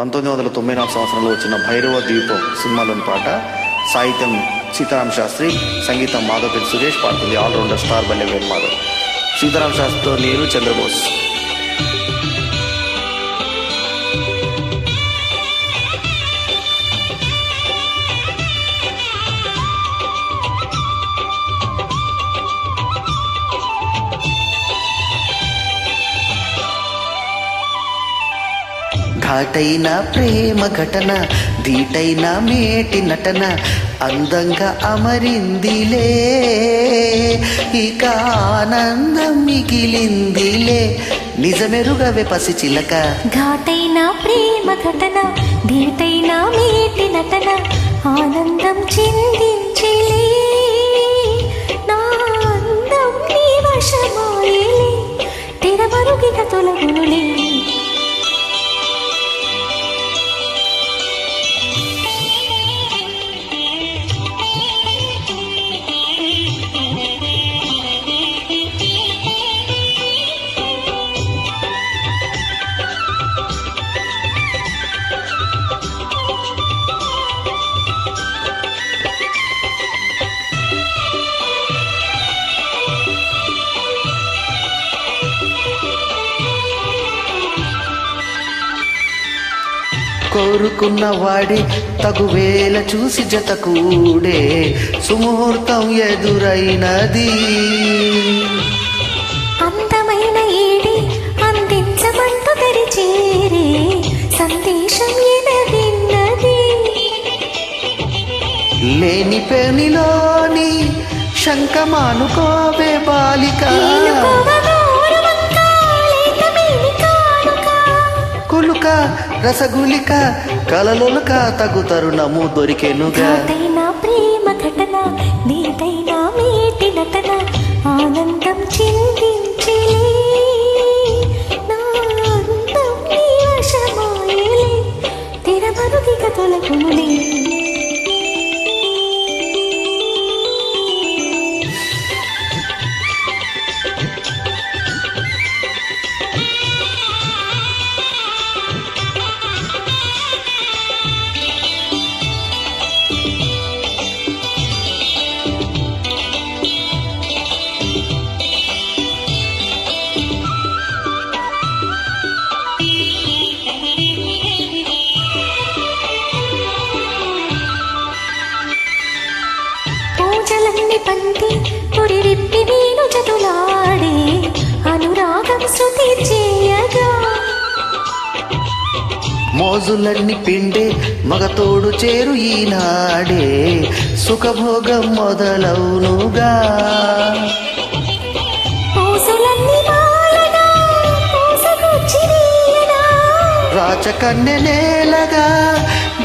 1994 సంవత్సరంలో వచ్చిన భైరవ ద్వీపం సినిమాలోని పాట. సాహిత్యం సీతారాం శాస్త్రి, సంగీతం మాధవపల్లి సురేష్, పాడుతుంది ఆల్రౌండర్ స్టార్ బల్లె వేణు మాధవ్. సీతారాం శాస్త్రితో నేను చంద్రబోస్. ఘాటైన ప్రేమ ఘటన, ధీటైన మేటి నటన, అందంగా అమరిందిలే, ఇక ఆనందం మిగిలిందిలే, నిజమెరుగవే పసి చిలక. ఘాటైన ప్రేమ ఘటన, ధీటైన మేటి నటన, ఆనందం చిందించిలే, నా అందం నీ వశమాయలే, తెరమరుగిన తొలగునులే. కోరుకున్న వాడి తగువేల చూసి జత కూడే సుముహూర్తం ఎదురైనది. అందమైన ఏడి అందించమంటూ తెరిచేరే సందేశం ఎనవిన్నది. లేని పెనిలోని శంఖమానుకోవే బాలిక, కులుక రసగులిక కలలొలుక తగు తరుణము దొరికెనుగా. ఘాటైన ప్రేమ ఘటన, నీటైన మేటి నటన, ఆనందం చిందించిలే, నా అందం నీ వశమాయలే, తెరమరుగిక తొలగునులే. పూజలన్ని పంతి పురిరిప్పి నేను చతులాడే, అనురాగం శృతి చేయగా, మోజులన్నీ పిండే మగతోడు చేరు ఈనాడే, సుఖభోగం మొదలవునుగా. పూసులన్నీ మాలగా పూసకొచ్చి నీయనా, రాచకన్య నేలగా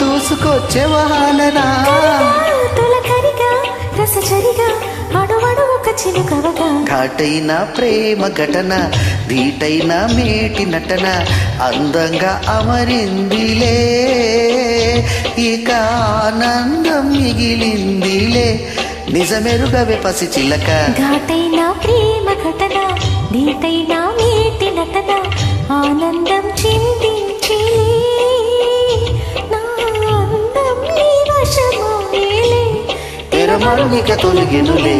దూసుకొచ్చే వాలనా, తొలకరిగా రసచరిగా అడువడు ఒక చిలుకవగా. ఘాటైన ప్రేమ ఘటన, ధీటైన మేటి నటన, అందంగా అమరిందిలే, ఇక ఆనందం మిగిలిందిలే, నిజమెరుగవే పసి చిలక. ఘాటైన ప్రేమ ఘటన, ధీటైన మేటి నటన, ఆనందం చిందించిలే, నా అందం నీ వశమాయలే, తెరమరుగిక తొలగెనులే.